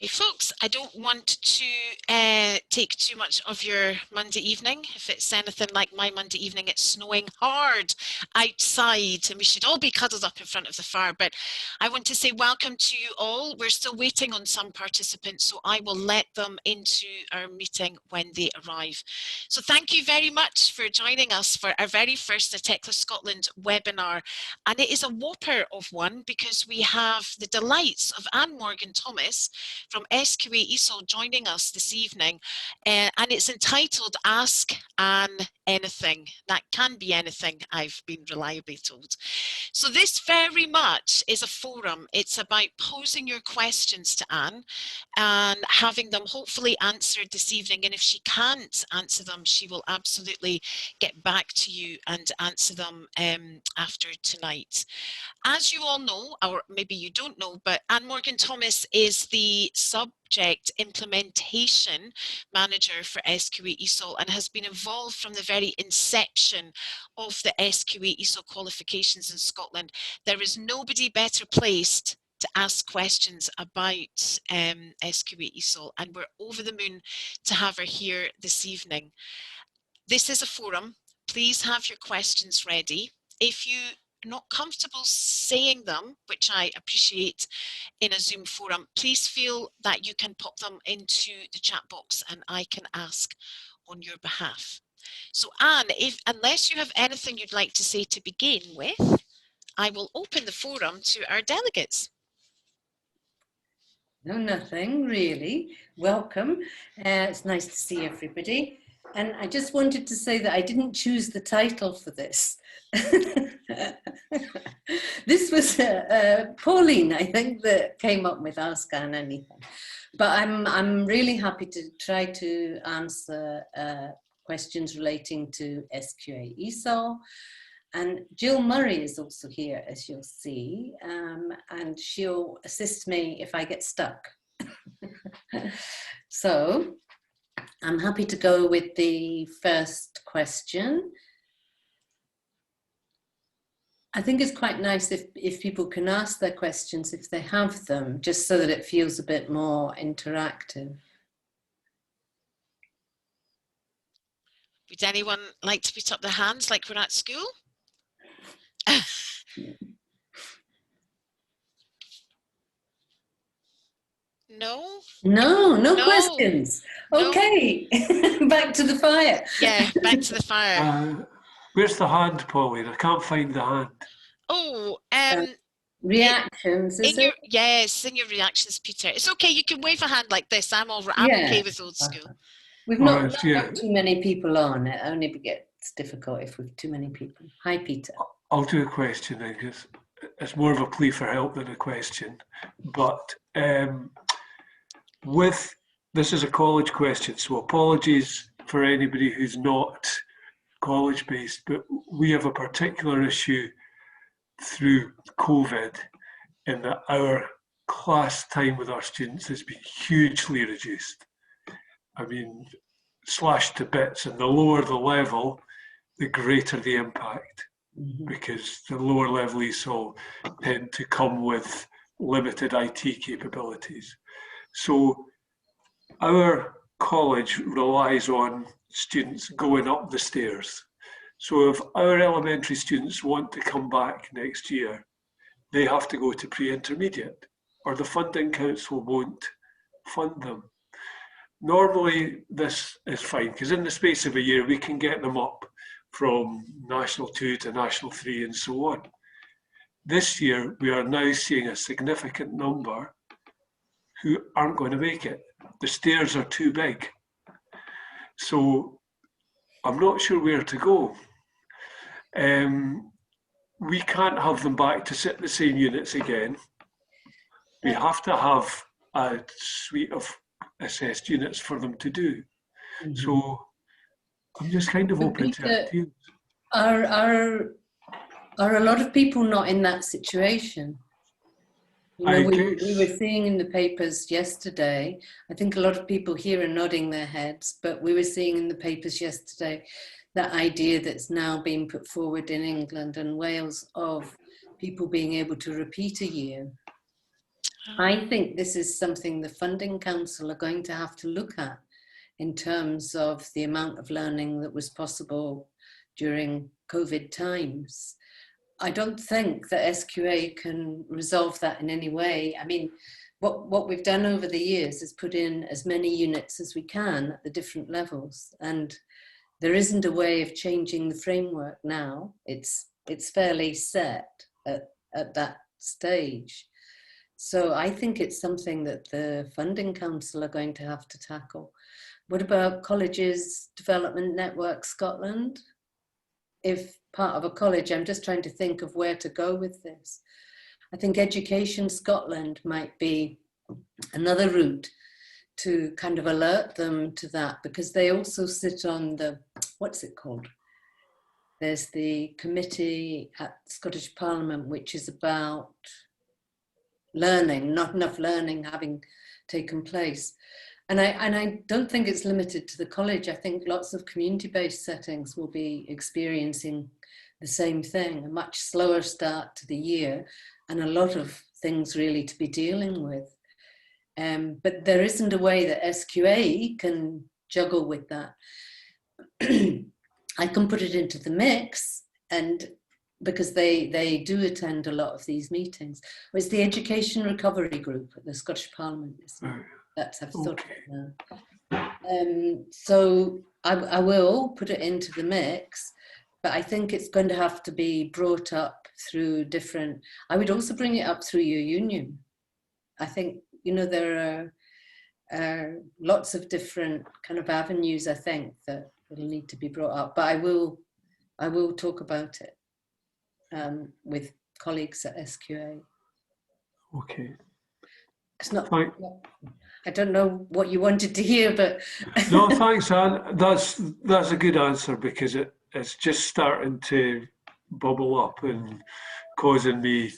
Hey folks, I don't want to take too much of your Monday evening. If it's anything like my Monday evening, it's snowing hard outside and we should all be cuddled up in front of the fire. But I want to say welcome to you all. We're still waiting on some participants, so I will let them into our meeting when they arrive. So thank you very much for joining us for our very first Techla Scotland webinar. And it is a whopper of one because we have the delights of Anne Morgan-Thomas from SQA ESOL joining us this evening, and it's entitled Ask Anne Anything. That can be anything, I've been reliably told. So this very much is a forum. It's about posing your questions to Anne and having them hopefully answered this evening, and if she can't answer them, she will absolutely get back to you and answer them after tonight. As you all know, or maybe you don't know, but Anne Morgan-Thomas is the subject implementation manager for SQA ESOL and has been involved from the very inception of the SQA ESOL qualifications in Scotland. There is nobody better placed to ask questions about SQA ESOL, and we're over the moon to have her here this evening. This is a forum. Please have your questions ready. If you're not comfortable saying them, which I appreciate in a Zoom forum, please feel that you can pop them into the chat box and I can ask on your behalf. So Anne, unless you have anything you'd like to say to begin with, I will open the forum to our delegates. No, nothing really. Welcome. It's nice to see everybody. And I just wanted to say that I didn't choose the title for this. This was Pauline, I think, that came up with Ask Anne Anything. But I'm really happy to try to answer questions relating to SQA ESOL. And Jill Murray is also here, as you'll see, and she'll assist me if I get stuck. So I'm happy to go with the first question. I think it's quite nice if people can ask their questions if they have them, just so that it feels a bit more interactive. Would anyone like to put up their hands like we're at school? No? No questions. Okay, no. Back to the fire. Yeah, back to the fire. Where's the hand, Pauline? I can't find the hand. Oh, reactions, is it? Yes, in your reactions, Peter. It's okay, you can wave a hand like this. I'm okay with old school. We've not got too many people on. It only gets difficult if we've too many people. Hi, Peter. I'll do a question then, because it's more of a plea for help than a question. But this is a college question, so apologies for anybody who's not college-based, but we have a particular issue through COVID in that our class time with our students has been hugely reduced. I mean, slashed to bits, and the lower the level, the greater the impact, because the lower level ESOL tend to come with limited IT capabilities. So our college relies on students going up the stairs. So if our elementary students want to come back next year, they have to go to pre-intermediate, or the funding council won't fund them. Normally this is fine, because in the space of a year we can get them up from National 2 to National 3 and so on. This year we are now seeing a significant number who aren't going to make it. The stairs are too big. So I'm not sure where to go. We can't have them back to sit in the same units again. We have to have a suite of assessed units for them to do. So I'm just kind of open to ideas. Are a lot of people not in that situation? You know, we were seeing in the papers yesterday, I think a lot of people here are nodding their heads, but we were seeing in the papers yesterday that idea that's now being put forward in England and Wales of people being able to repeat a year. I think this is something the Funding Council are going to have to look at in terms of the amount of learning that was possible during COVID times. I don't think that SQA can resolve that in any way. I mean, what we've done over the years is put in as many units as we can at the different levels, and there isn't a way of changing the framework now. It's fairly set at that stage. So I think it's something that the Funding Council are going to have to tackle. What about Colleges Development Network Scotland? If part of a college, I'm just trying to think of where to go with this. I think Education Scotland might be another route to kind of alert them to that, because they also sit on the, what's it called? There's the committee at Scottish Parliament, which is about learning, not enough learning having taken place. And I don't think it's limited to the college. I think lots of community-based settings will be experiencing the same thing, a much slower start to the year and a lot of things really to be dealing with. But there isn't a way that SQA can juggle with that. I can put it into the mix, and because they do attend a lot of these meetings. It's the Education Recovery Group at the Scottish Parliament, isn't it? That's, I've thought of it now. So I will put it into the mix, but I think it's going to have to be brought up through different, I would also bring it up through your union. I think, you know, there are lots of different kind of avenues, I think, that will need to be brought up, but I will talk about it with colleagues at SQA. Okay. It's not, I don't know what you wanted to hear, but no, thanks, Anne. That's a good answer, because it's just starting to bubble up and causing me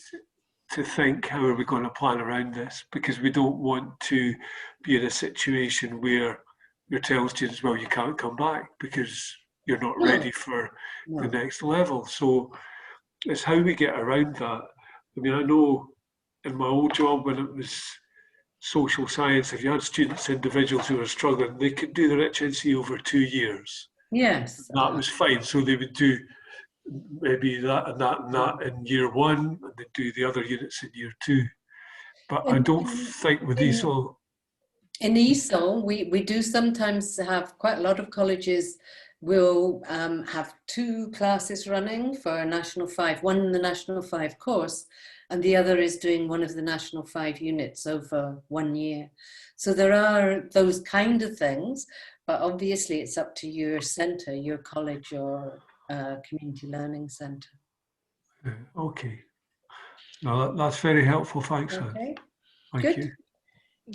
to think, how are we going to plan around this? Because we don't want to be in a situation where you're telling students, well, you can't come back because you're not ready for the next level. So it's how we get around that. I mean, I know in my old job when it was social science, if you had students, individuals who were struggling, they could do their HNC over 2 years. Yes. That was fine. So they would do maybe that and that and that in year one, and they'd do the other units in year two. But I don't think with ESOL. In ESOL, we do sometimes have quite a lot of colleges will have 2 classes running for a National 5, one in the National 5 course, and the other is doing one of the National 5 units over 1 year. So there are those kind of things, but obviously it's up to your centre, your college or community learning centre. Okay. No, that's very helpful. Thanks, Anne. Okay. Thank you.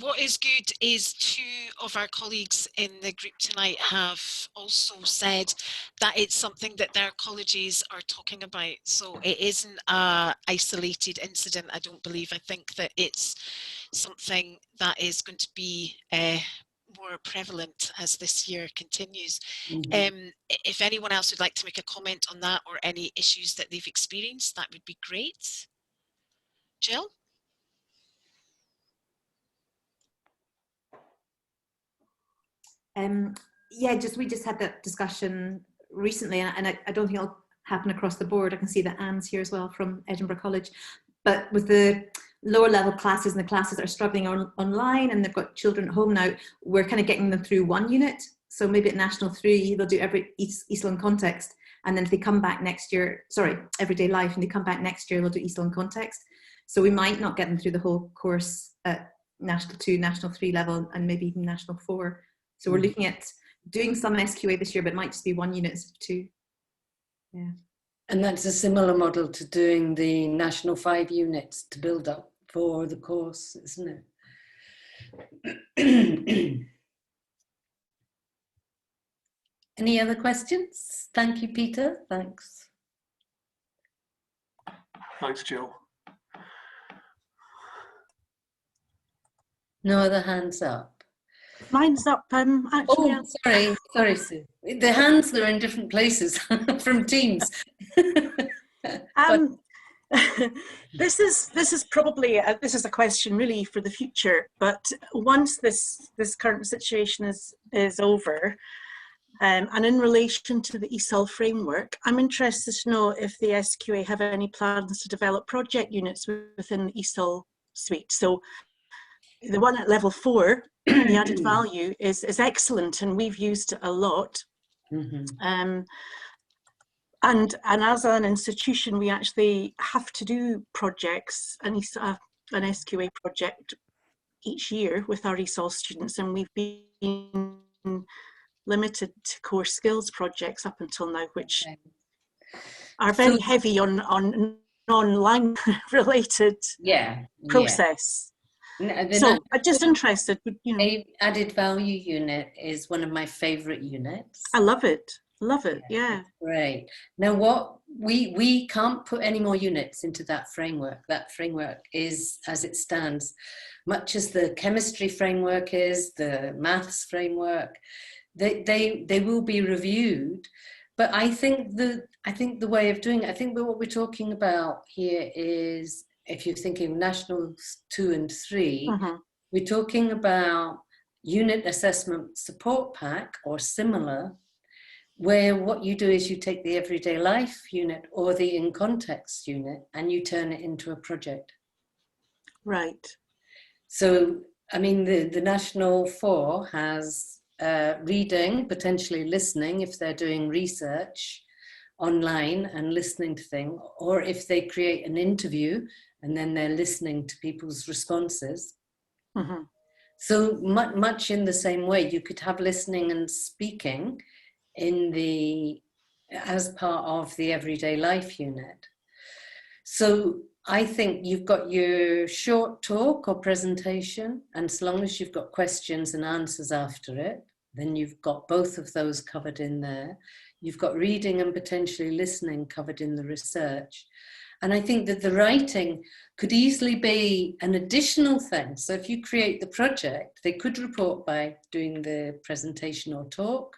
What is good is 2 of our colleagues in the group tonight have also said that it's something that their colleges are talking about. So it isn't an isolated incident, I don't believe. I think that it's something that is going to be more prevalent as this year continues. If anyone else would like to make a comment on that or any issues that they've experienced, that would be great. Jill? Yeah, we just had that discussion recently, and I don't think it'll happen across the board. I can see that Anne's here as well from Edinburgh College. But with the lower level classes and the classes that are struggling online and they've got children at home now, we're kind of getting them through 1 unit. So maybe at National 3, they'll do every ESOL in context. And then if they come back next year, everyday life, and they come back next year, they'll do ESOL in context. So we might not get them through the whole course at National 2, National 3 level, and maybe even National 4. So we're looking at doing some SQA this year, but it might just be 1 unit instead of 2. Yeah. And that's a similar model to doing the National 5 units to build up for the course, isn't it? Any other questions? Thank you, Peter. Thanks. Thanks, Jill. No other hands up? Mine's up, actually. Oh, sorry, Sue. The hands are in different places from Teams. This is probably this is a question really for the future. But once this current situation is over, and in relation to the ESOL framework, I'm interested to know if the SQA have any plans to develop project units within the ESOL suite. So the one at level 4, the added value is excellent, and we've used it a lot. And as an institution, we actually have to do projects, an SQA project each year with our ESOL students, and we've been limited to core skills projects up until now, which are very heavy on non-language related process. So I'm just interested, you know. Added value unit is one of my favorite units. I love it. Love it. Yeah. Great. Now what we can't put any more units into that framework. That framework is as it stands, much as the chemistry framework is, the maths framework. They will be reviewed, but I think the way of doing it, I think what we're talking about here is, if you're thinking Nationals 2 and 3, we're talking about unit assessment support pack or similar, where what you do is you take the everyday life unit or the in context unit and you turn it into a project. Right. So, I mean, the National 4 has reading, potentially listening if they're doing research online and listening to things, or if they create an interview and then they're listening to people's responses. So much in the same way, you could have listening and speaking as part of the everyday life unit. So I think you've got your short talk or presentation, and so long as you've got questions and answers after it, then you've got both of those covered in there. You've got reading and potentially listening covered in the research. And I think that the writing could easily be an additional thing. So if you create the project, they could report by doing the presentation or talk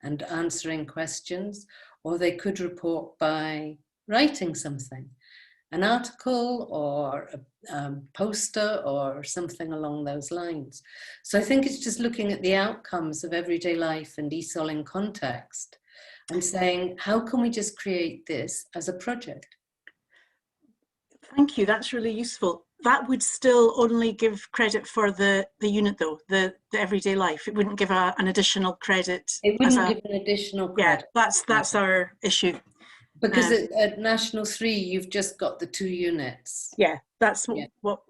and answering questions, or they could report by writing something, an article or a poster or something along those lines. So I think it's just looking at the outcomes of everyday life and ESOL in context and saying, how can we just create this as a project? Thank you, that's really useful. That would still only give credit for the unit though, the everyday life. It wouldn't give an additional credit. It wouldn't give an additional credit. Yeah, that's our issue. Because at National 3, you've just got the 2 units. Yeah, that's what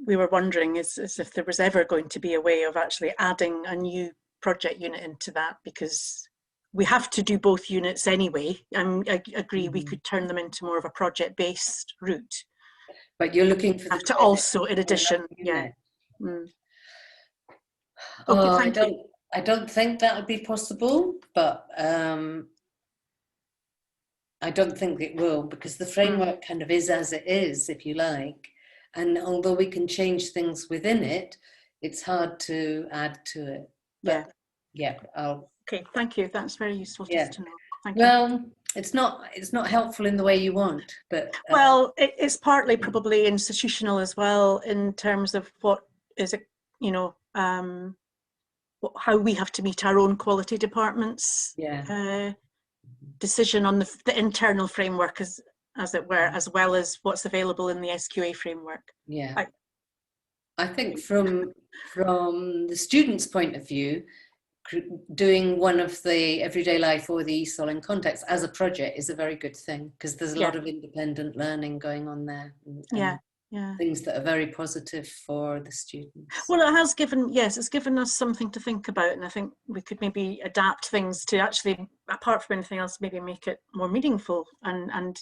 we were wondering is if there was ever going to be a way of actually adding a new project unit into that, because we have to do both units anyway. I agree we could turn them into more of a project-based route. But you're looking for to also, in addition, yeah. Okay, thank you. I don't think that would be possible, but I don't think it will, because the framework kind of is as it is, if you like. And although we can change things within it, it's hard to add to it. But, okay, thank you. That's very useful just to know. Thank you. It's not helpful in the way you want, but well, it's partly probably institutional as well in terms of what is it, you know, how we have to meet our own quality departments. Decision on the internal framework as it were, as well as what's available in the SQA framework. I think from the student's point of view, doing one of the everyday life or the ESOL in context as a project is a very good thing, because there's a lot of independent learning going on there. Things that are very positive for the students. Well, it has given, it's given us something to think about, and I think we could maybe adapt things to actually, apart from anything else, maybe make it more meaningful and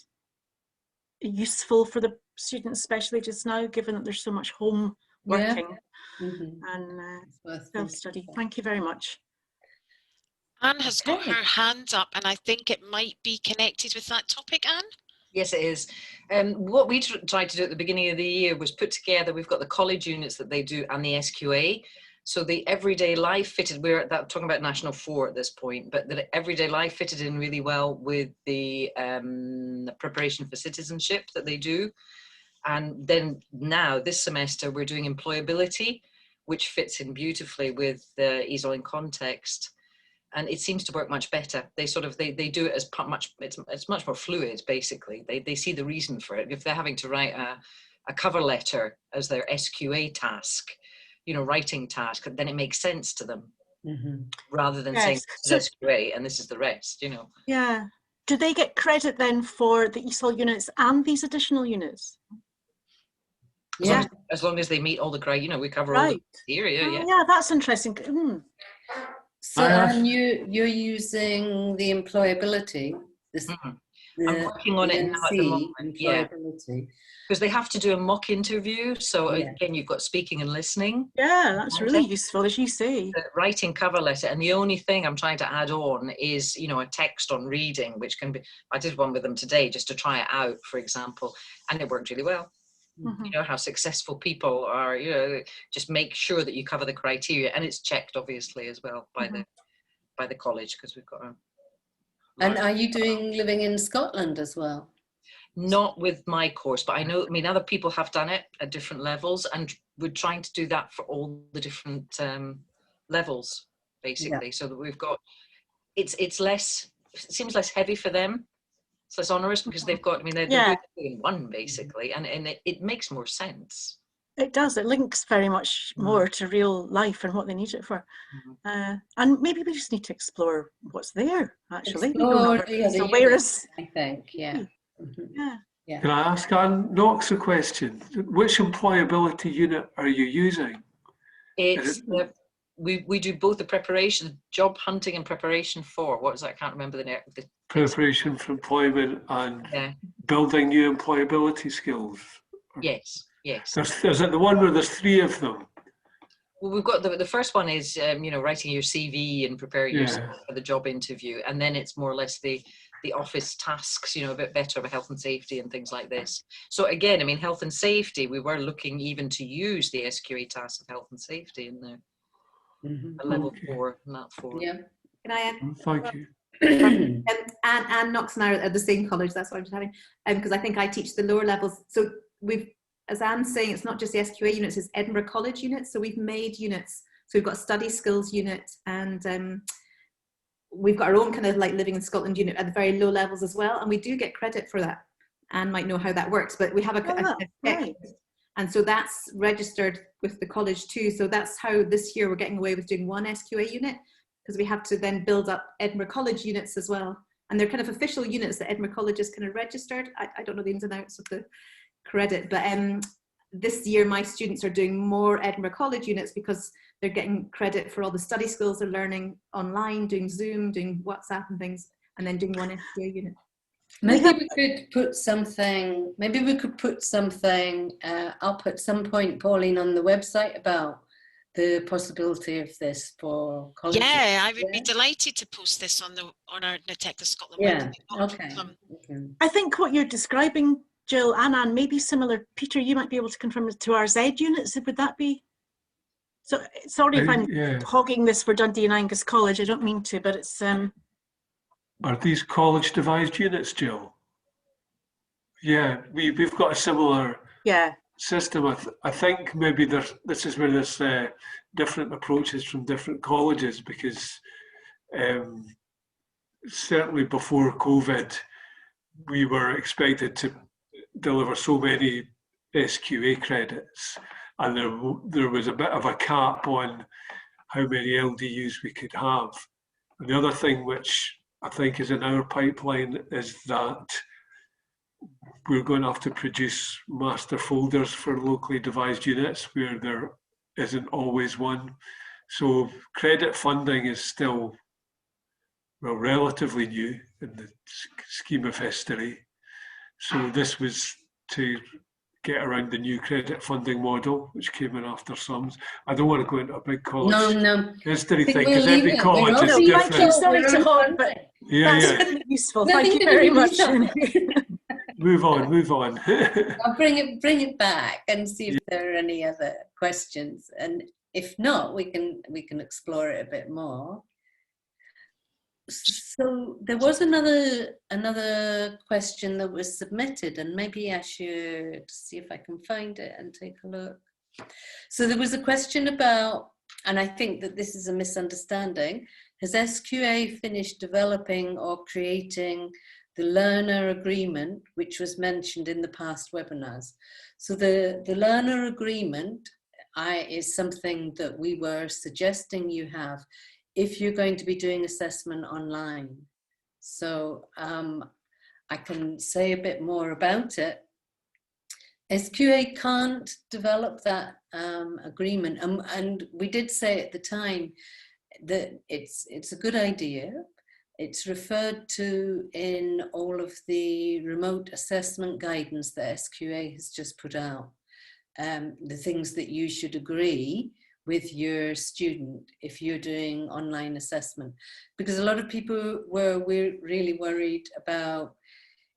useful for the students, especially just now, given that there's so much home working and self-study. Thank you very much. Anne has got her hand up, and I think it might be connected with that topic, Anne? Yes, it is. What we tried to do at the beginning of the year was put together, we've got the college units that they do and the SQA, So the everyday life fitted, we're talking about National 4 at this point, but the everyday life fitted in really well with the preparation for citizenship that they do. And then now this semester we're doing employability, which fits in beautifully with the ESOL in context. And it seems to work much better. They sort of, they do it as much, it's much more fluid, basically. They see the reason for it. If they're having to write a cover letter as their SQA task, you know, writing task, then it makes sense to them, rather than saying this is SQA and this is the rest, you know. Yeah. Do they get credit then for the ESOL units and these additional units? As long as they meet all the criteria, you know, we cover all the criteria. Oh, yeah, that's interesting. So and you're using the employability. I'm working on it now at the moment. Employability. Because they have to do a mock interview. So again, you've got speaking and listening. Yeah, that's really useful, as you say. Writing cover letter. And the only thing I'm trying to add on is, you know, a text on reading, which can be, I did one with them today just to try it out, for example, and it worked really well. You know, how successful people are, you know, just make sure that you cover the criteria, and it's checked obviously as well by the college, because we've got a... And are you doing living in Scotland as well? Not with my course, but I know, I mean, other people have done it at different levels, and we're trying to do that for all the different levels, basically, so that we've got, it's less, it seems less heavy for them. It's less onerous because they've got, I mean, they're doing one basically, and it makes more sense. It does. It links very much more to real life and what they need it for. And maybe we just need to explore what's there, actually. So whereas, I think, Yeah. Can I ask Anne Knox a question? Which employability unit are you using? It's we do both the preparation, job hunting and preparation for, what was that? I can't remember the name. Preparation for employment and building new employability skills. Yes. Is it the one where there's 3 of them? Well, we've got the first one is, you know, writing your CV and preparing yourself for the job interview. And then it's more or less the office tasks, you know, a bit better about health and safety and things like this. So again, I mean, health and safety, we were looking even to use the SQA task of health and safety in there. A level 4, not 4. Yeah. Can I add? Thank you. And Knox and I are at the same college, that's what I'm just having, because I think I teach the lower levels. So we've, as Anne's saying, it's not just the SQA units, it's Edinburgh College units. So we've made units. So we've got study skills unit, and we've got our own kind of like living in Scotland unit at the very low levels as well. And we do get credit for that. Anne might know how that works, but we have a and so that's registered with the college too. So that's how this year we're getting away with doing 1 SQA unit, because we have to then build up Edinburgh College units as well. And they're kind of official units that Edinburgh College is kind of registered. I don't know the ins and outs of the credit, but this year my students are doing more Edinburgh College units because they're getting credit for all the study skills they're learning online, doing Zoom, doing WhatsApp and things, and then doing 1 SQA unit. Maybe we could put something, up at some point, Pauline, on the website about the possibility of this for colleges. Yeah, I would be delighted to post this on our Detective Scotland website. I think what you're describing, Jill and Anne, may be similar. Peter, you might be able to confirm it to our Z units. Would that be? So sorry if I'm hogging this for Dundee and Angus College. I don't mean to, but it's Are these college devised units, Jill? Yeah, we've got a similar system. I think maybe this is where there's different approaches from different colleges, because certainly before COVID, we were expected to deliver so many SQA credits, and there was a bit of a cap on how many LDUs we could have. And the other thing which I think is in our pipeline is that we're going to have to produce master folders for locally devised units where there isn't always one. So credit funding is still, well, relatively new in the scheme of history. So this was to get around the new credit funding model, which came in after SUMS. I don't want to go into a big college history thing, because every college is different. Sorry to hold, but that's really useful. Thank you very much. Move on. I'll bring it back and see if there are any other questions. And if not, we can explore it a bit more. So there was another question that was submitted, and maybe I should see if I can find it and take a look. So there was a question about, and I think that this is a misunderstanding, has SQA finished developing or creating the learner agreement, which was mentioned in the past webinars? So the learner agreement is something that we were suggesting you have if you're going to be doing assessment online. So I can say a bit more about it. SQA can't develop that agreement, and we did say at the time that it's a good idea. It's referred to in all of the remote assessment guidance that SQA has just put out. The things that you should agree with your student if you're doing online assessment, because a lot of people were really worried about,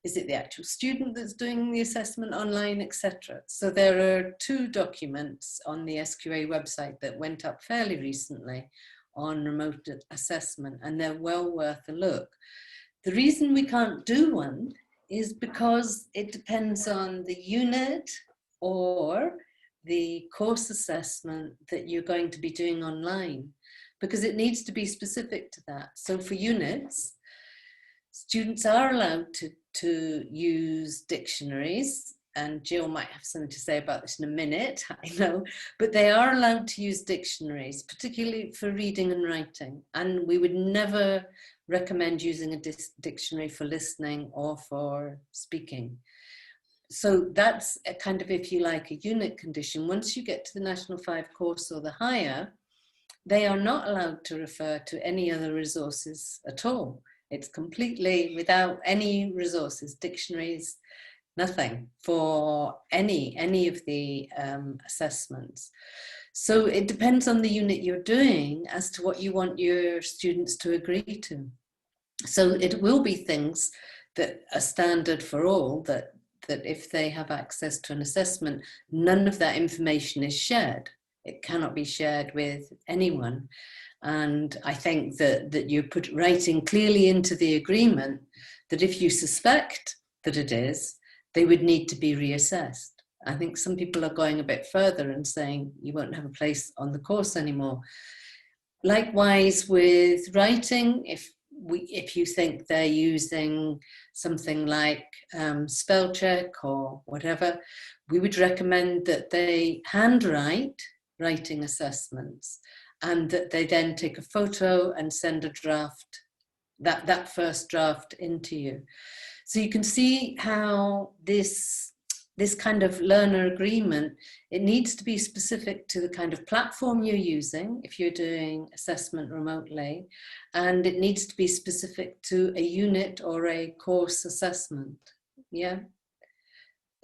is it the actual student that's doing the assessment online, etc. So there are 2 documents on the SQA website that went up fairly recently on remote assessment, and they're well worth a look. The reason we can't do one is because it depends on the unit or the course assessment that you're going to be doing online, because it needs to be specific to that. So for units, students are allowed to use dictionaries, and Jill might have something to say about this in a minute, I know, but they are allowed to use dictionaries, particularly for reading and writing. And we would never recommend using a dictionary for listening or for speaking. So that's a kind of, if you like, a unit condition. Once you get to the National 5 course or the higher, they are not allowed to refer to any other resources at all. It's completely without any resources, dictionaries, nothing for any of the assessments. So it depends on the unit you're doing as to what you want your students to agree to. So it will be things that are standard for all, that if they have access to an assessment, none of that information is shared. It cannot be shared with anyone. And I think that you put writing clearly into the agreement that if you suspect that it is, they would need to be reassessed. I think some people are going a bit further and saying you won't have a place on the course anymore. Likewise with writing, if you think they're using something like spell check or whatever, we would recommend that they handwrite writing assessments, and that they then take a photo and send a draft, that first draft into you. So you can see how this kind of learner agreement, it needs to be specific to the kind of platform you're using if you're doing assessment remotely, and it needs to be specific to a unit or a course assessment. Yeah.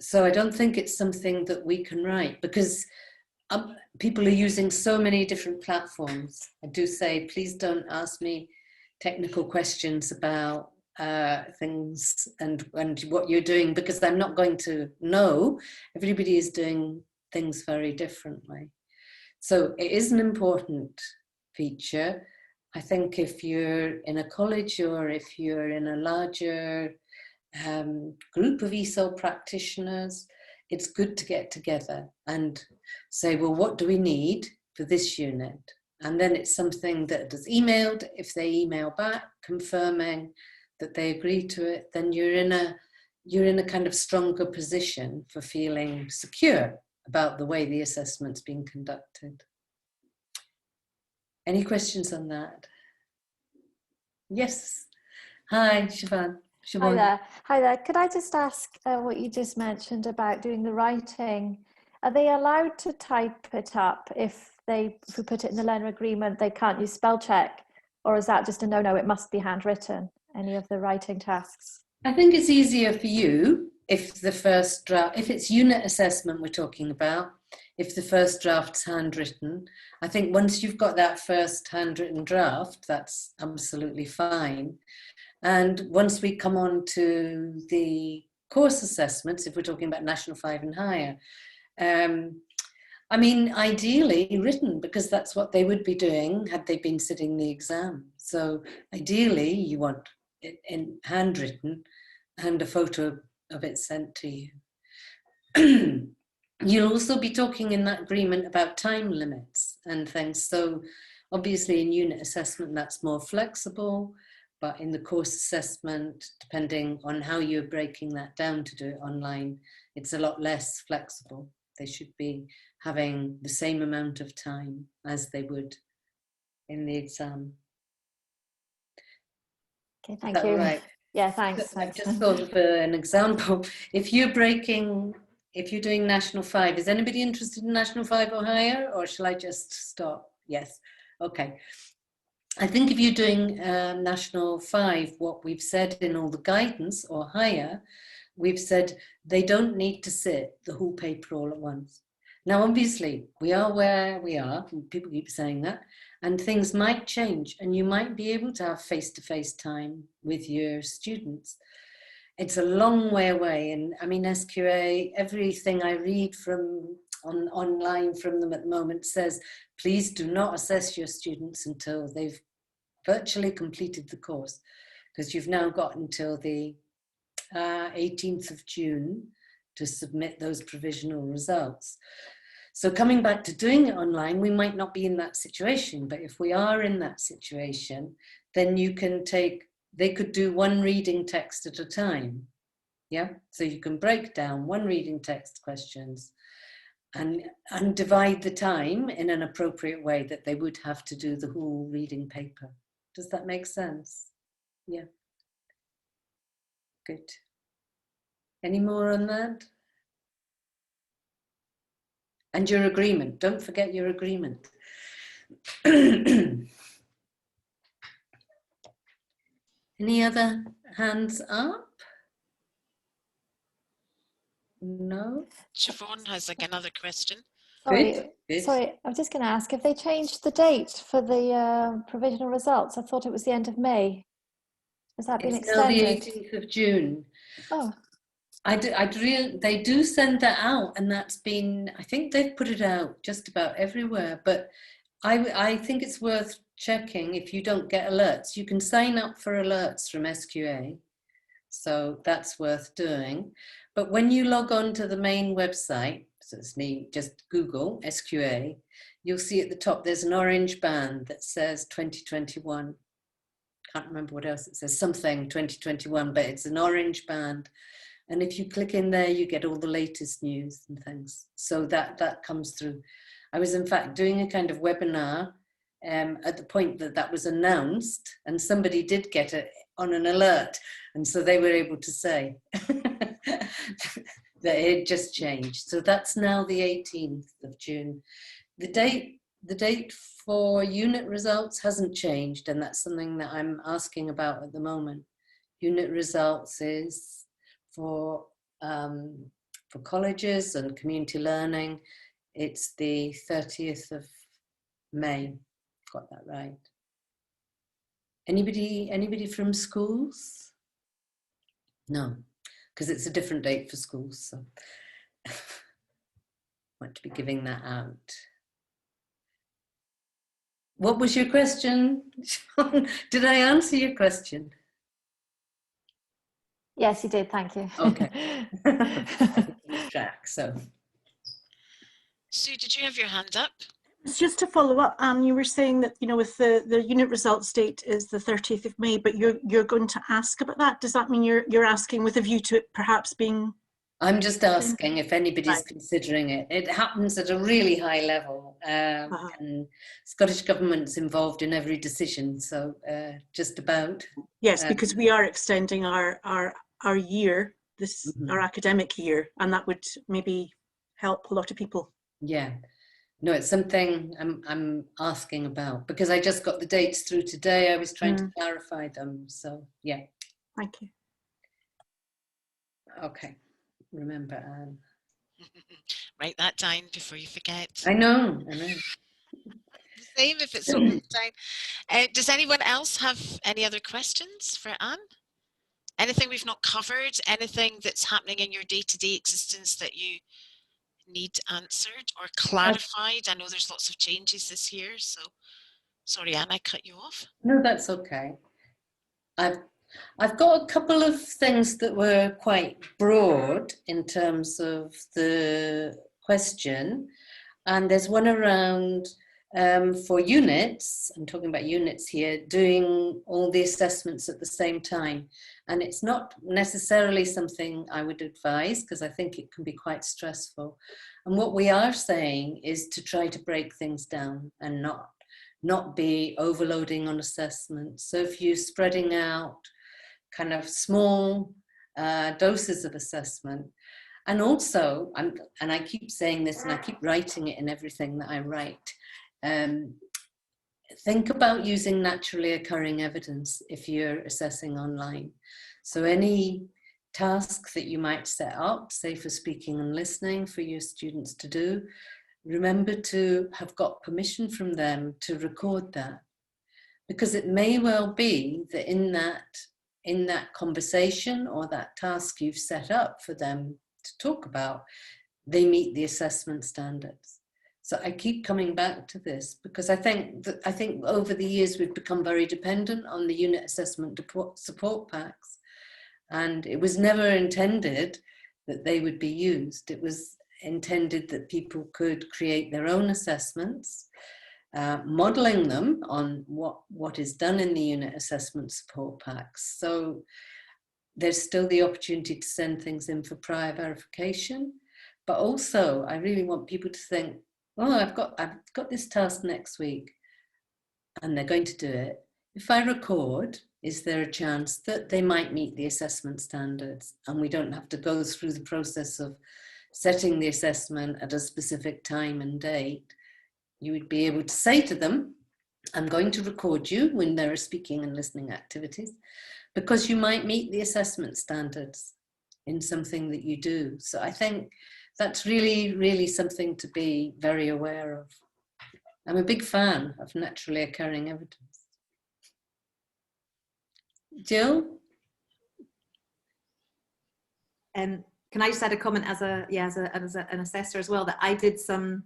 So I don't think it's something that we can write, because people are using so many different platforms. I do say, please don't ask me technical questions about things and what you're doing, because I'm not going to know. Everybody is doing things very differently. So it is an important feature. I think if you're in a college or if you're in a larger group of ESOL practitioners, it's good to get together and say, well, what do we need for this unit? And then it's something that is emailed. If they email back confirming that they agree to it, then you're in a kind of stronger position for feeling secure about the way the assessment's being conducted. Any questions on that? Yes. Hi, Siobhan. Hi there. Hi there. Could I just ask what you just mentioned about doing the writing? Are they allowed to type it up if we put it in the learner agreement, they can't use spell check? Or is that just a no-no, it must be handwritten, any of the writing tasks? I think it's easier for you if the first draft, if it's unit assessment we're talking about, if the first draft's handwritten. I think once you've got that first handwritten draft, that's absolutely fine. And once we come on to the course assessments, if we're talking about National 5 and higher, I mean, ideally written, because that's what they would be doing had they been sitting the exam. So ideally you want it in handwritten and a photo of it sent to you. You'll also be talking in that agreement about time limits and things. So obviously in unit assessment, that's more flexible, but in the course assessment, depending on how you're breaking that down to do it online, it's a lot less flexible. They should be having the same amount of time as they would in the exam. Okay, thank you. Right. Yeah, thanks. I've just thought of an example. If you're doing National 5, is anybody interested in National 5 or higher, or shall I just stop? Yes. Okay. I think if you're doing National 5, what we've said in all the guidance or higher, we've said they don't need to sit the whole paper all at once. Now, obviously, we are where we are, and people keep saying that, and things might change, and you might be able to have face-to-face time with your students. It's a long way away, and I mean, SQA, everything I read from online from them at the moment says, please do not assess your students until they've virtually completed the course, because you've now got until the 18th of June to submit those provisional results. So coming back to doing it online, we might not be in that situation, but if we are in that situation, then they could do one reading text at a time. Yeah, so you can break down one reading text questions and divide the time in an appropriate way that they would have to do the whole reading paper. Does that make sense? Yeah. Good. Any more on that? And your agreement. Don't forget your agreement. Any other hands up? No? Siobhan has like another question. Sorry, Good. sorry, I'm just going to ask, have they changed the date for the provisional results? I thought it was the end of May. Has that been It's now the extended? 18th of June. Oh, They do send that out, and that's been, I think they've put it out just about everywhere, but I think it's worth checking if you don't get alerts. You can sign up for alerts from SQA, so that's worth doing. But when you log on to the main website, so it's me, just Google SQA, you'll see at the top there's an orange band that says 2021. Can't remember what else it says, something 2021, but it's an orange band. And if you click in there, you get all the latest news and things. So that comes through. I was in fact doing a kind of webinar at the point that was announced, and somebody did get it on an alert. And so they were able to say that it just changed. So that's now the 18th of June. The date for unit results hasn't changed, and that's something that I'm asking about at the moment. Unit results is for colleges and community learning. It's the 30th of May. Got that right? Anybody from schools? No, because it's a different date for schools. So want to be giving that out. What was your question, Sean? Did I answer your question? yes, you did. Thank you. Okay. Track, so. Sue, did you have your hand up? It's just to follow up, Anne, you were saying that, you know, with the unit results date is the 30th of May, but you're going to ask about that. Does that mean you're asking with a view to it perhaps being? I'm just asking if anybody's considering it. It happens at a really high level, and Scottish Government's involved in every decision, so just about. Yes, because we are extending our year, our academic year, and that would maybe help a lot of people. Yeah, no, it's something I'm asking about, because I just got the dates through today. I was trying to clarify them, so yeah. Thank you. Okay. Remember, Anne. Write that down before you forget. I know. Same if it's not written down. Does anyone else have any other questions for Anne? Anything we've not covered? Anything that's happening in your day-to-day existence that you need answered or clarified? I know there's lots of changes this year, so sorry, Anne, I cut you off. No, that's okay. I've got a couple of things that were quite broad in terms of the question, and there's one around for units, I'm talking about units here, doing all the assessments at the same time. And it's not necessarily something I would advise, because I think it can be quite stressful. And what we are saying is to try to break things down and not be overloading on assessments. So if you're spreading out kind of small doses of assessment, and also, and I keep saying this and I keep writing it in everything that I write, think about using naturally occurring evidence if you're assessing online. So any task that you might set up, say for speaking and listening for your students to do, remember to have got permission from them to record that. Because it may well be that in that conversation or that task you've set up for them to talk about, they meet the assessment standards. So I keep coming back to this because I think over the years we've become very dependent on the unit assessment support packs, and it was never intended that they would be used. It was intended that people could create their own assessments, modeling them on what is done in the unit assessment support packs. So there's still the opportunity to send things in for prior verification, but also I really want people to think, oh, I've got this task next week and they're going to do it. If I record, is there a chance that they might meet the assessment standards and we don't have to go through the process of setting the assessment at a specific time and date? You would be able to say to them, I'm going to record you when there are speaking and listening activities, because you might meet the assessment standards in something that you do. So I think that's really, really something to be very aware of. I'm a big fan of naturally occurring evidence. Jill? Can I just add a comment as an assessor as well, that I did some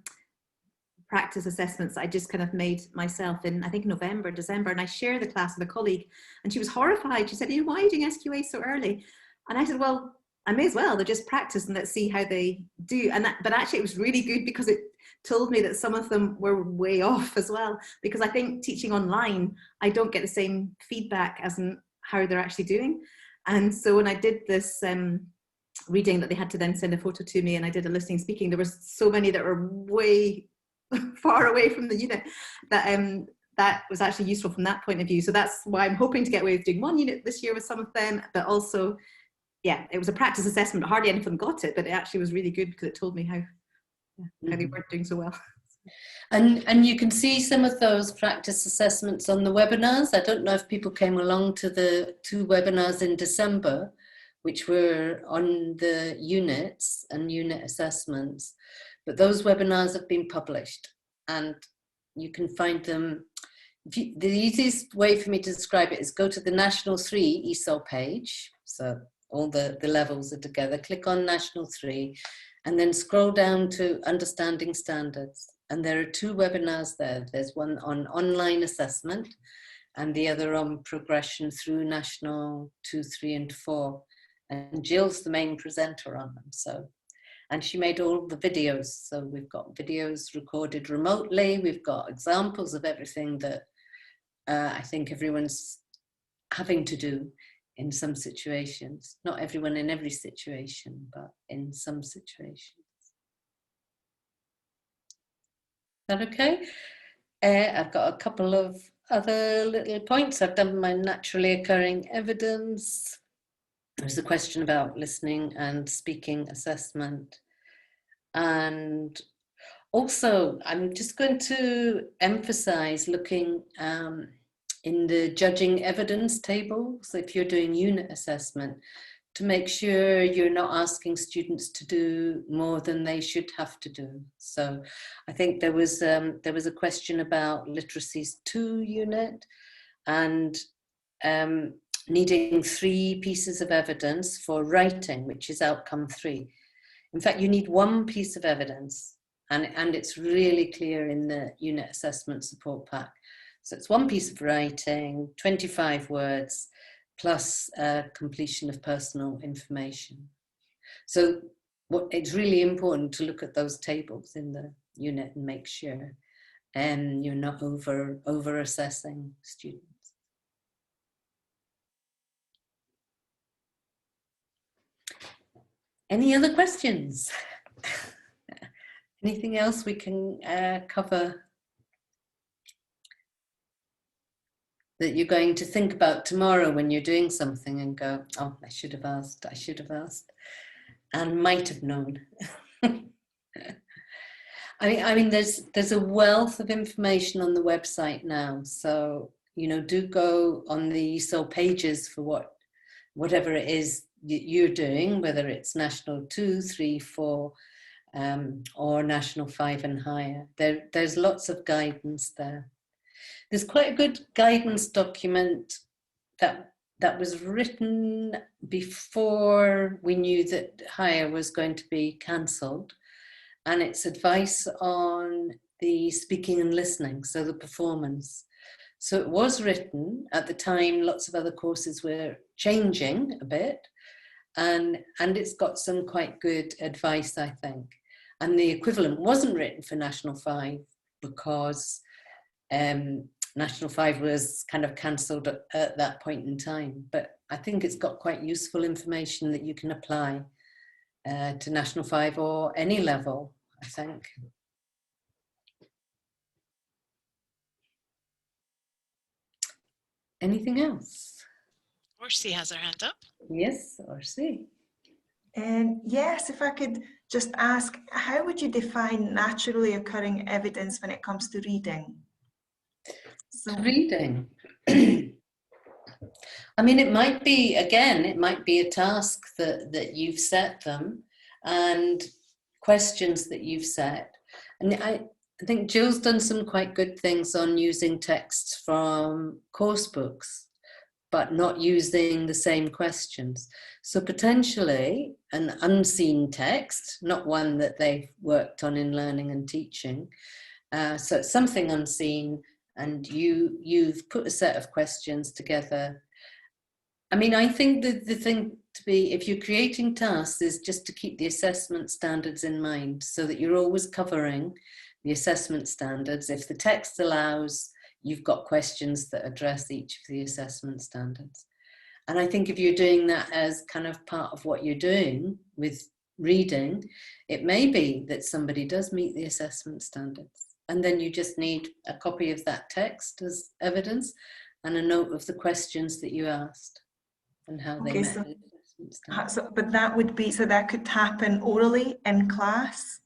practice assessments I just kind of made myself in, I think, November, December, and I shared the class with a colleague and she was horrified. She said, why are you doing SQA so early? And I said, well, I may as well, they're just practice and let's see how they do. But actually it was really good because it told me that some of them were way off as well, because I think teaching online, I don't get the same feedback as in how they're actually doing. And so when I did this reading that they had to then send a photo to me and I did a listening speaking, there was so many that were way far away from the unit that that was actually useful from that point of view. So that's why I'm hoping to get away with doing one unit this year with some of them, but also, yeah, it was a practice assessment. Hardly any of them got it, but it actually was really good because it told me how they weren't doing so well. And you can see some of those practice assessments on the webinars. I don't know if people came along to the 2 webinars in December, which were on the units and unit assessments, but those webinars have been published and you can find them. The easiest way for me to describe it is go to the National 3 ESOL page. So all the levels are together. Click on National 3 and then scroll down to Understanding Standards. And there are 2 webinars there. There's one on online assessment and the other on progression through National 2, 3 and 4. And Jill's the main presenter on them. So, and she made all the videos. So we've got videos recorded remotely. We've got examples of everything that I think everyone's having to do in some situations. Not everyone in every situation, but in some situations. Is that okay? I've got a couple of other little points. I've done my naturally occurring evidence. There's a question about listening and speaking assessment. And also, I'm just going to emphasize looking in the judging evidence table. So if you're doing unit assessment, to make sure you're not asking students to do more than they should have to do. So I think there was a question about literacies 2 unit and needing 3 pieces of evidence for writing, which is outcome 3. In fact, you need one piece of evidence, and it's really clear in the unit assessment support pack. So it's one piece of writing, 25 words, plus completion of personal information. So it's really important to look at those tables in the unit and make sure you're not over assessing students. Any other questions? Anything else we can cover that you're going to think about tomorrow when you're doing something and go, oh, I should have asked, and might have known. I mean, there's a wealth of information on the website now. So, you know, do go on the ESOL pages for whatever it is you're doing, whether it's National 2, 3, 4, or National 5 and higher. There's lots of guidance there. There's quite a good guidance document that was written before we knew that higher was going to be cancelled, and it's advice on the speaking and listening, so the performance. So it was written at the time, lots of other courses were changing a bit, and it's got some quite good advice, I think. And the equivalent wasn't written for National 5 because National 5 was kind of cancelled at that point in time. But I think it's got quite useful information that you can apply to National 5 or any level, I think. Anything else? Orsi has her hand up. Yes, Orsi. Yes, if I could just ask, how would you define naturally occurring evidence when it comes to reading? So, Reading. I mean, it might be, again, it might be a task that you've set them and questions that you've set. And I think Jill's done some quite good things on using texts from course books, but not using the same questions. So potentially an unseen text, not one that they've worked on in learning and teaching. So it's something unseen, and you've put a set of questions together. I mean, I think that the thing to be, if you're creating tasks, is just to keep the assessment standards in mind so that you're always covering the assessment standards. If the text allows, you've got questions that address each of the assessment standards. And I think if you're doing that as kind of part of what you're doing with reading, it may be that somebody does meet the assessment standards. And then you just need a copy of that text as evidence and a note of the questions that you asked and how they met the assessment standards. So, but that would be, so that could happen orally in class?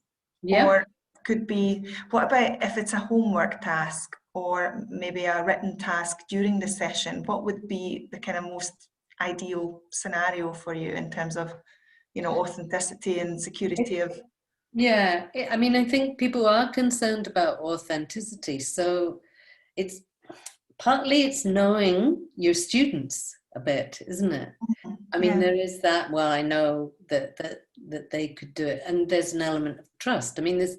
Yeah. Or could be, what about if it's a homework task or maybe a written task during the session? What would be the kind of most ideal scenario for you in terms of, you know, authenticity and security of? Yeah, I mean, I think people are concerned about authenticity. So it's partly it's knowing your students a bit, isn't it? Mm-hmm. I mean, Yeah. there is that, well, I know that they could do it. And there's an element of trust. I mean, there's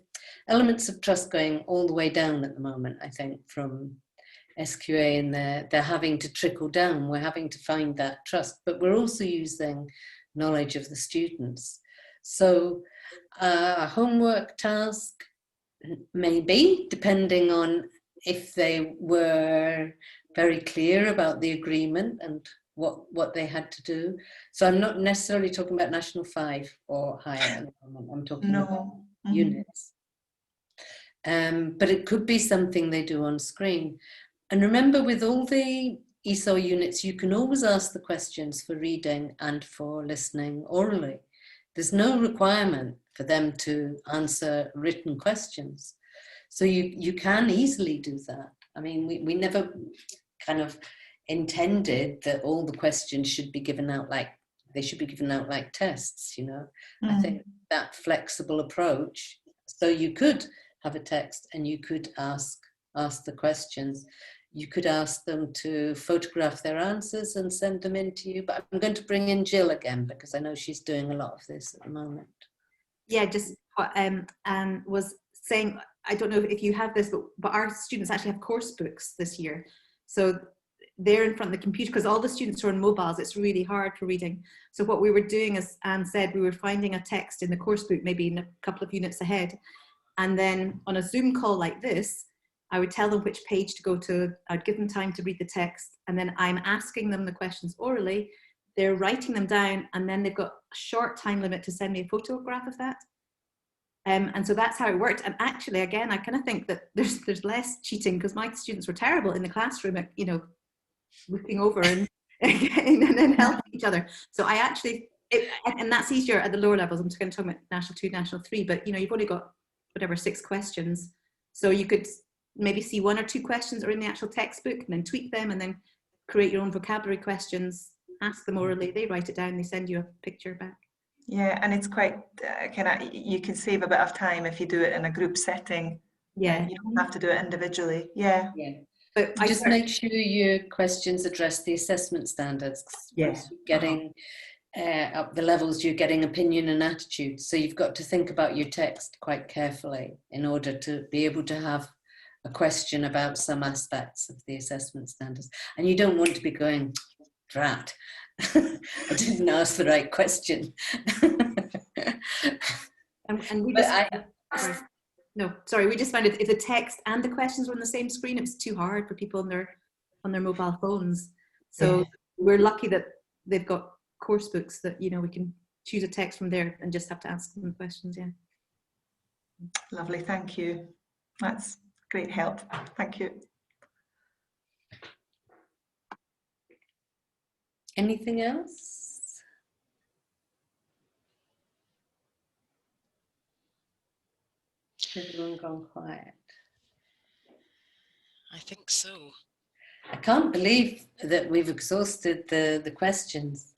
elements of trust going all the way down at the moment, I think, from SQA, and they're having to trickle down. We're having to find that trust, but we're also using knowledge of the students. So a homework task, maybe, depending on if they were very clear about the agreement and what they had to do. So I'm not necessarily talking about National 5 or higher. I'm talking about units. But it could be something they do on screen. And remember, with all the ESOL units, you can always ask the questions for reading and for listening orally. There's no requirement for them to answer written questions. So you can easily do that. I mean, we never kind of intended that all the questions should be given out like, they should be given out like tests, you know. I think that flexible approach, so you could have a text and you could ask the questions. You could ask them to photograph their answers and send them in to you. But I'm going to bring in Jill again because I know she's doing a lot of this at the moment. Yeah, just and was saying, I don't know if you have this, but our students actually have course books this year. So they're in front of the computer, because all the students are on mobiles. It's really hard for reading. So what we were doing, as Anne said, we were finding a text in the course book, maybe in a couple of units ahead. And then on a Zoom call like this, I would tell them which page to go to. I'd give them time to read the text. And then I'm asking them the questions orally. They're writing them down, and then they've got a short time limit to send me a photograph of that. And so that's how it worked. And actually, again, I kind of think that there's less cheating, because my students were terrible in the classroom at, you know, looking over and and helping each other. So I actually, and that's easier at the lower levels. I'm just going to talk about National 2, National 3, but you know, you've only got whatever 6 questions. So you could maybe see 1 or 2 questions are in the actual textbook, and then tweak them, and then create your own vocabulary questions, ask them orally, they write it down, they send you a picture back. Yeah, and it's quite you can save a bit of time if you do it in a group setting. Yeah, you don't have to do it individually. Yeah. But just make sure your questions address the assessment standards. Yes. Getting up the levels, you're getting opinion and attitude. So you've got to think about your text quite carefully in order to be able to have a question about some aspects of the assessment standards. And you don't want to be going, drat, I didn't ask the right question. and we just, we just found if the text and the questions were on the same screen, it was too hard for people on their mobile phones. So we're lucky that they've got course books that, you know, we can choose a text from there and just have to ask them questions. Yeah. Lovely, thank you. That's great help. Thank you. Anything else? Has everyone gone quiet? I think so. I can't believe that we've exhausted the questions.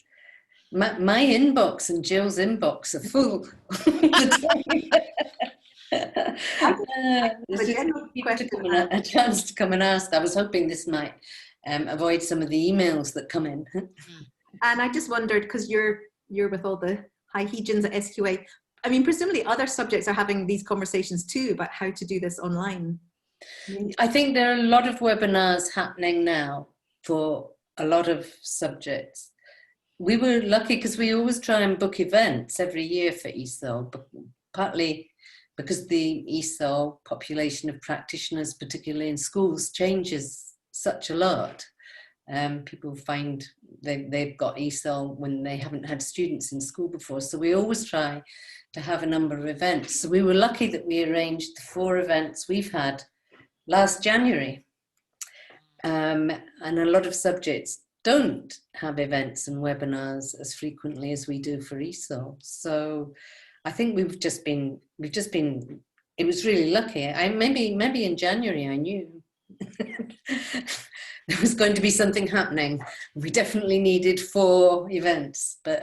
My inbox and Jill's inbox are full. A chance to come and ask. I was hoping this might avoid some of the emails that come in. And I just wondered, because you're with all the high hegians at SQA, I mean, presumably other subjects are having these conversations too about how to do this online. I think there are a lot of webinars happening now for a lot of subjects. We were lucky because we always try and book events every year for ESOL, but partly because the ESOL population of practitioners, particularly in schools, changes such a lot. People find they've got ESOL when they haven't had students in school before. So we always try to have a number of events. So we were lucky that we arranged the 4 events we've had last January. And a lot of subjects don't have events and webinars as frequently as we do for ESOL. So I think we've just been, it was really lucky. Maybe in January I knew there was going to be something happening. We definitely needed 4 events, but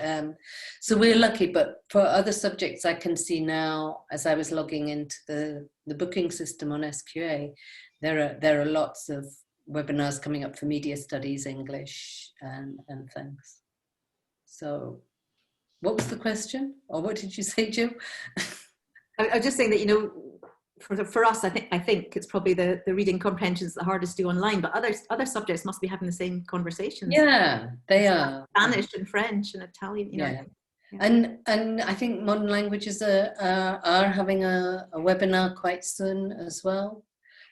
so we're lucky. But for other subjects, I can see now, as I was logging into the booking system on SQA, there are lots of webinars coming up for media studies, English, and things. So, what was the question, or what did you say, Jill? I was just saying that, you know, for us, I think it's probably the reading comprehension is the hardest to do online, but other subjects must be having the same conversations. Yeah, they are. Spanish and French and Italian, you know. Yeah. And I think modern languages are having a webinar quite soon as well.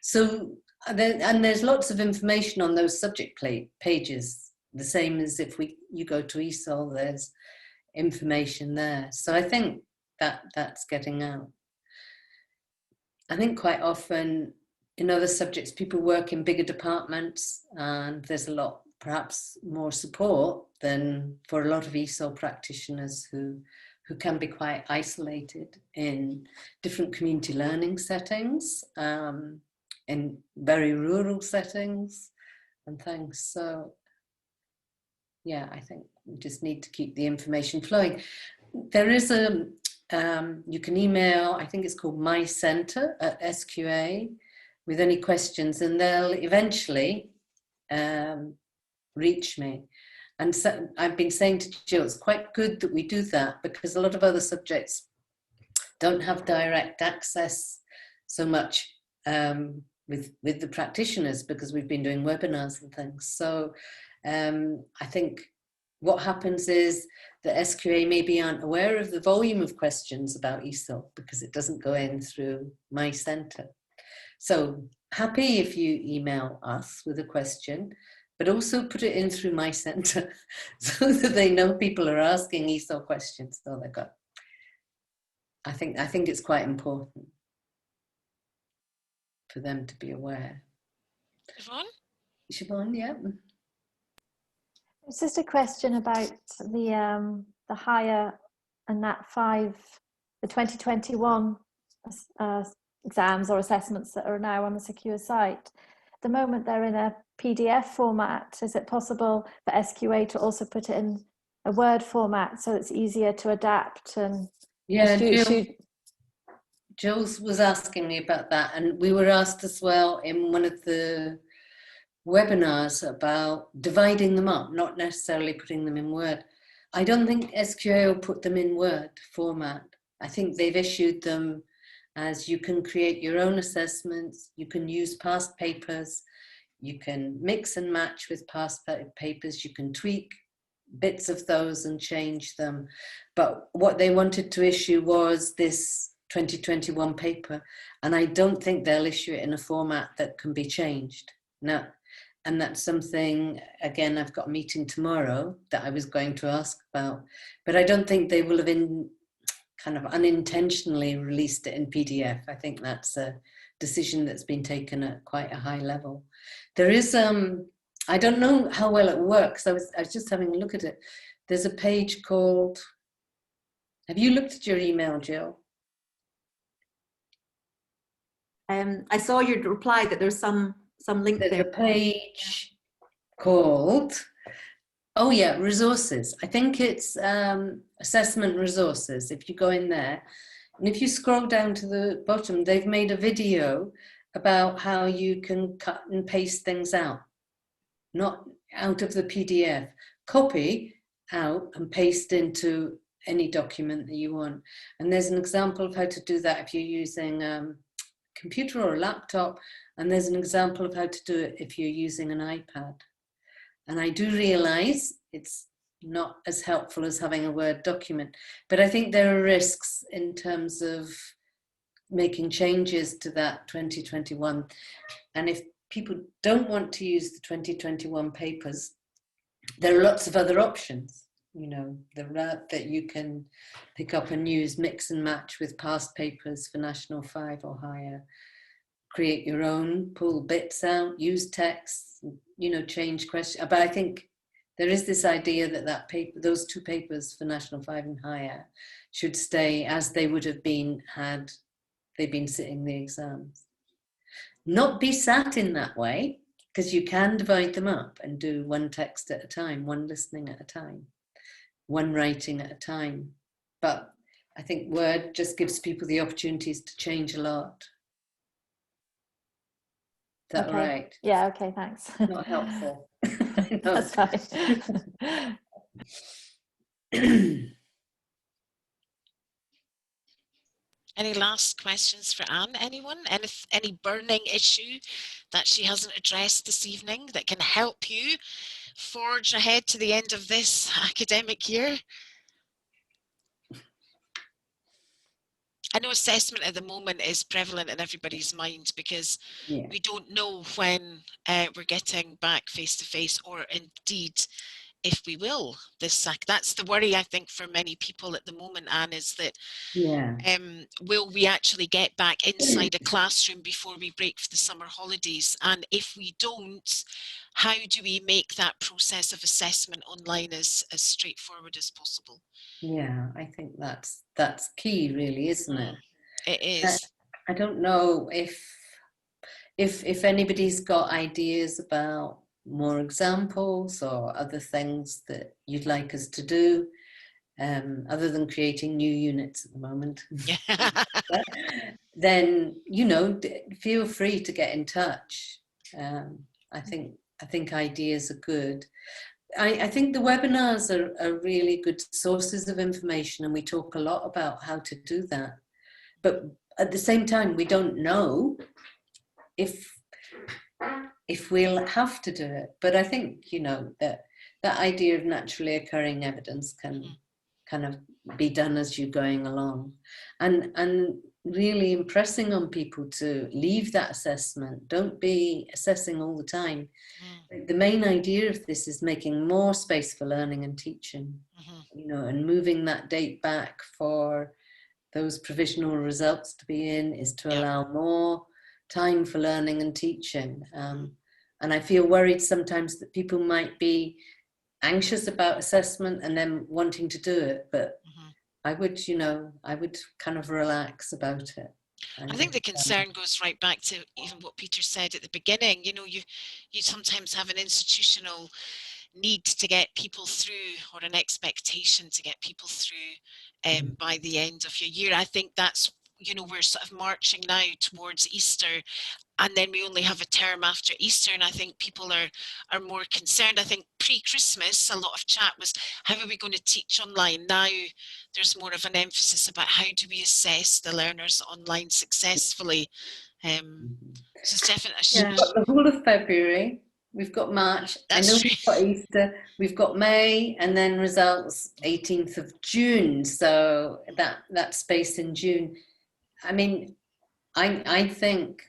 So there's lots of information on those subject pages, the same as if you go to ESOL, there's information there. So I think that's getting out. I think quite often in other subjects, people work in bigger departments and there's a lot, perhaps more support than for a lot of ESOL practitioners who can be quite isolated in different community learning settings, in very rural settings and things. So yeah, I think we just need to keep the information flowing. There is you can email, I think it's called My Centre at SQA, with any questions, and they'll eventually reach me. And so I've been saying to Jill, it's quite good that we do that, because a lot of other subjects don't have direct access so much with the practitioners, because we've been doing webinars and things. So I think what happens is the SQA maybe aren't aware of the volume of questions about ESOL because it doesn't go in through my centre. So happy if you email us with a question, but also put it in through my centre so that they know people are asking ESOL questions. So they've got, I think it's quite important for them to be aware. Siobhan, yeah. It's just a question about the higher and Nat 5, the 2021 exams or assessments that are now on the secure site. At the moment they're in a PDF format. Is it possible for SQA to also put it in a Word format so it's easier to adapt? And yeah, Jules was asking me about that, and we were asked as well in one of the webinars about dividing them up, not necessarily putting them in Word. I don't think SQA will put them in Word format. I think they've issued them as you can create your own assessments, you can use past papers, you can mix and match with past papers, you can tweak bits of those and change them. But what they wanted to issue was this 2021 paper, and I don't think they'll issue it in a format that can be changed. Now, and that's something, again, I've got a meeting tomorrow that I was going to ask about, but I don't think they will have kind of unintentionally released it in PDF. I think that's a decision that's been taken at quite a high level. There is, I don't know how well it works. I was just having a look at it. There's a page called, have you looked at your email, Jill? I saw your reply that there's some link there. There's a page called, oh yeah, resources. I think it's assessment resources. If you go in there, and if you scroll down to the bottom, they've made a video about how you can cut and paste things out, not out of the PDF. Copy out and paste into any document that you want. And there's an example of how to do that if you're using computer or a laptop, and there's an example of how to do it if you're using an iPad. And I do realize it's not as helpful as having a Word document, but I think there are risks in terms of making changes to that 2021. And if people don't want to use the 2021 papers, there are lots of other options. You know, that you can pick up and use, mix and match with past papers for National 5 or higher, create your own, pull bits out, use texts, you know, change questions. But I think there is this idea that that paper, those two papers for National 5 and higher should stay as they would have been had they been sitting the exams. Not be sat in that way, because you can divide them up and do one text at a time, one listening at a time, one writing at a time. But I think Word just gives people the opportunities to change a lot. Is that okay. all right? Yeah, okay, thanks. Not helpful. That's fine. Any last questions for Anne? Anyone? Any burning issue that she hasn't addressed this evening that can help you forge ahead to the end of this academic year? I know assessment at the moment is prevalent in everybody's mind because we don't know when we're getting back face-to-face, or indeed if we will. That's the worry, I think, for many people at the moment, Anne, is that will we actually get back inside a classroom before we break for the summer holidays? And if we don't, how do we make that process of assessment online as straightforward as possible? Yeah, I think that's key, really, isn't it? It is. I don't know if anybody's got ideas about more examples or other things that you'd like us to do, other than creating new units at the moment. Then, you know, feel free to get in touch. I think ideas are good. I think the webinars are really good sources of information, and we talk a lot about how to do that. but at the same time, we don't know if we'll have to do it. But I think, you know, that idea of naturally occurring evidence can kind of be done as you're going along, and really impressing on people to leave that assessment. Don't be assessing all the time. The main idea of this is making more space for learning and teaching, you know, and moving that date back for those provisional results to be in is to allow more time for learning and teaching. And I feel worried sometimes that people might be anxious about assessment and then wanting to do it, but I would, you know, I would kind of relax about it. I think the concern goes right back to even what Peter said at the beginning. You know, you sometimes have an institutional need to get people through, or an expectation to get people through by the end of your year. I think that's, you know, we're sort of marching now towards Easter, and then we only have a term after Easter, and I think people are more concerned. I think pre-Christmas, a lot of chat was, how are we going to teach online? Now there's more of an emphasis about how do we assess the learners online successfully. So it's definitely we've got the whole of February, we've got March, I know we've got Easter, we've got May, and then results 18th of June. So that space in June. I mean, I think,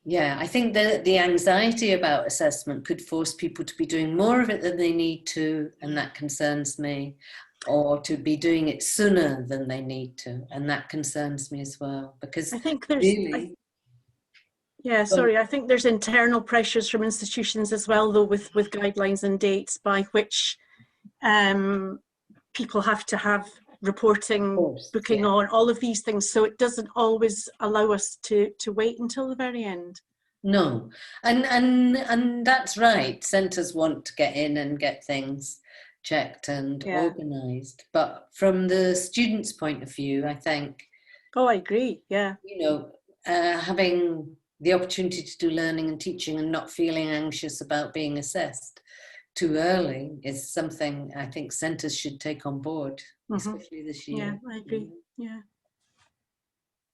yeah, I think that the anxiety about assessment could force people to be doing more of it than they need to, and that concerns me, or to be doing it sooner than they need to, and that concerns me as well, because I think there's really, I think there's internal pressures from institutions as well, though, with guidelines and dates by which people have to have reporting, booking on, all of these things. So it doesn't always allow us to wait until the very end. No, and that's right. Centres want to get in and get things checked and organised. But from the student's point of view, I think. Oh, I agree. Yeah. You know, having the opportunity to do learning and teaching and not feeling anxious about being assessed too early is something I think centres should take on board, especially this year. Yeah, I agree. Yeah.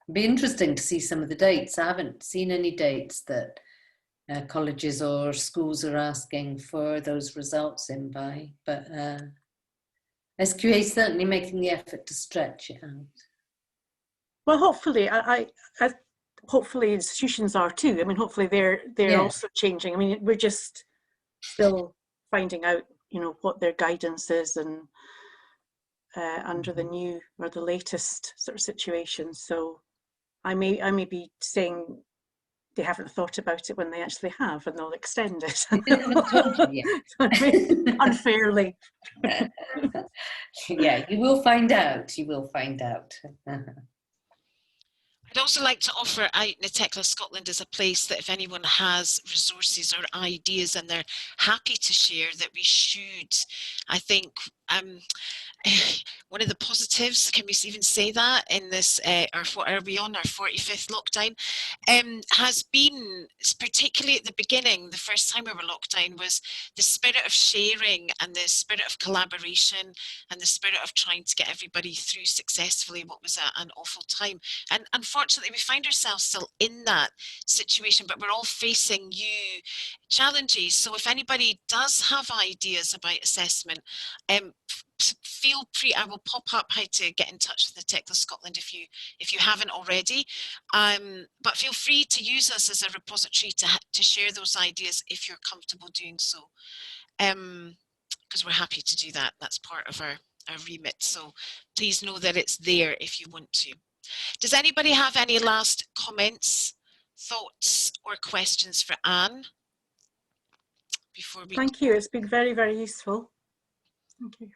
It'd be interesting to see some of the dates. I haven't seen any dates that colleges or schools are asking for those results in by, but SQA is certainly making the effort to stretch it out. Well, hopefully, hopefully institutions are too. I mean, hopefully they're also changing. I mean, we're just still finding out, you know, what their guidance is, and under the new or the latest sort of situation. So I may be saying they haven't thought about it when they actually have, and they'll extend it. Unfairly. Yeah, you will find out. You will find out. I'd also like to offer out NATECLA Scotland as a place that if anyone has resources or ideas and they're happy to share, that we should. I think one of the positives, can we even say that, in this, or what are we on, our 45th lockdown, has been, particularly at the beginning, the first time we were locked down, was the spirit of sharing and the spirit of collaboration and the spirit of trying to get everybody through successfully what was an awful time. And unfortunately, we find ourselves still in that situation, but we're all facing new challenges. So if anybody does have ideas about assessment, feel free. I will pop up how to get in touch with NATECLA Scotland if you haven't already. But feel free to use us as a repository to share those ideas if you're comfortable doing so. Because we're happy to do that. That's part of our remit. So please know that it's there if you want to. Does anybody have any last comments, thoughts, or questions for Anne? Before we... Thank you. It's been very, very useful. Thank you.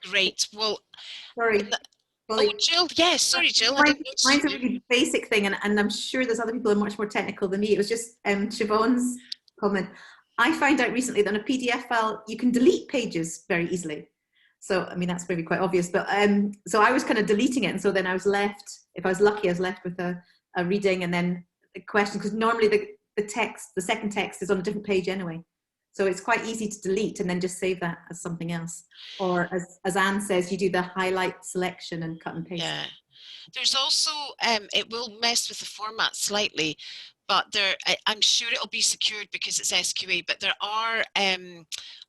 Great. Well, sorry. Oh, Jill. Yes, sorry, Jill. Mine's a really basic thing, and I'm sure there's other people who are much more technical than me. It was just Siobhan's comment. I found out recently that on a PDF file, you can delete pages very easily. So, I mean, that's maybe quite obvious, but so I was kind of deleting it. And so then I was left, if I was lucky, I was left with a reading and then a question, because normally the text, the second text is on a different page anyway. So it's quite easy to delete and then just save that as something else. Or as Anne says, you do the highlight selection and cut and paste. Yeah. There's also, it will mess with the format slightly, but I'm sure it'll be secured because it's SQA, but there are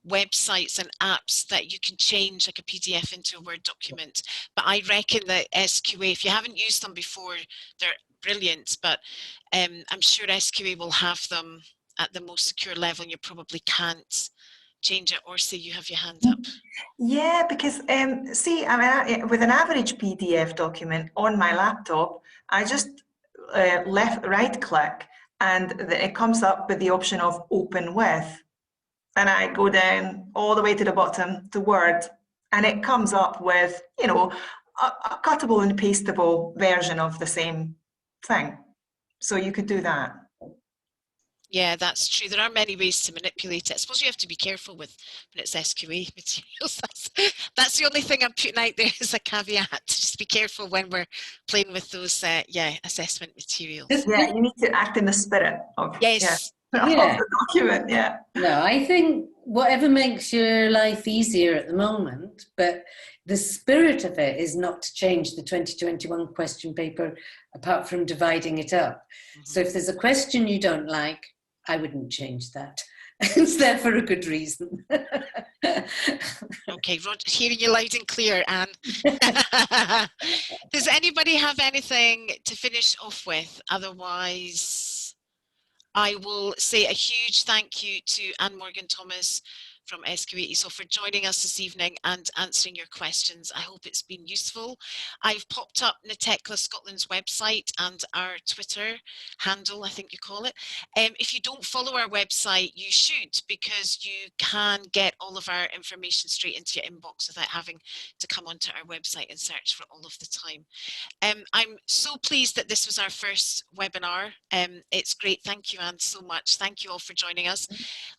websites and apps that you can change like a PDF into a Word document. But I reckon that SQA, if you haven't used them before, they're brilliant, but I'm sure SQA will have them at the most secure level and you probably can't change it. Or say you have your hand up. Yeah, because see, I mean, with an average PDF document on my laptop, I just right click and it comes up with the option of open with. And I go down all the way to the bottom to Word, and it comes up with, you know, a cuttable and pastable version of the same thing. So you could do that. Yeah, that's true. There are many ways to manipulate it. I suppose you have to be careful with when it's SQA materials. That's the only thing I'm putting out there as a caveat. Just be careful when we're playing with those, assessment materials. Yeah, you need to act in the spirit of, yes. Of the document, yeah. No, I think whatever makes your life easier at the moment, but the spirit of it is not to change the 2021 question paper apart from dividing it up. So if there's a question you don't like, I wouldn't change that. It's there for a good reason. Okay, Roger, hearing you loud and clear, Anne. Does anybody have anything to finish off with? Otherwise, I will say a huge thank you to Anne Morgan-Thomas from SQA ESOL for joining us this evening and answering your questions. I hope it's been useful. I've popped up Natecla Scotland's website and our Twitter handle, I think you call it. If you don't follow our website, you should, because you can get all of our information straight into your inbox without having to come onto our website and search for all of the time. I'm so pleased that this was our first webinar. It's great. Thank you, Anne, so much. Thank you all for joining us.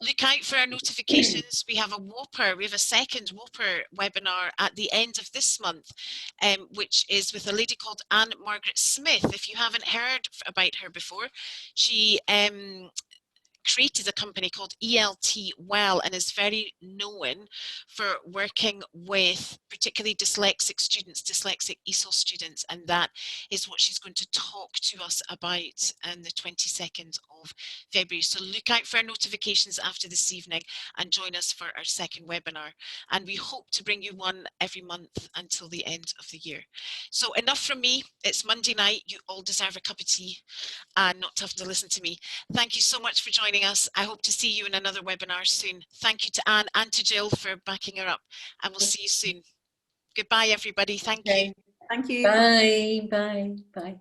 Look out for our notifications. We have a Whopper. We have a second Whopper webinar at the end of this month, which is with a lady called Anne Margaret Smith. If you haven't heard about her before, she created a company called ELT Well and is very known for working with particularly dyslexic students, dyslexic ESOL students, and that is what she's going to talk to us about on the 22nd of February. So look out for our notifications after this evening and join us for our second webinar. And we hope to bring you one every month until the end of the year. So enough from me. It's Monday night. You all deserve a cup of tea and not to have to listen to me. Thank you so much for joining us. I hope to see you in another webinar soon. Thank you to Anne and to Jill for backing her up, and we'll see you soon. Goodbye, everybody. Thank you. Thank you. Bye, bye, bye.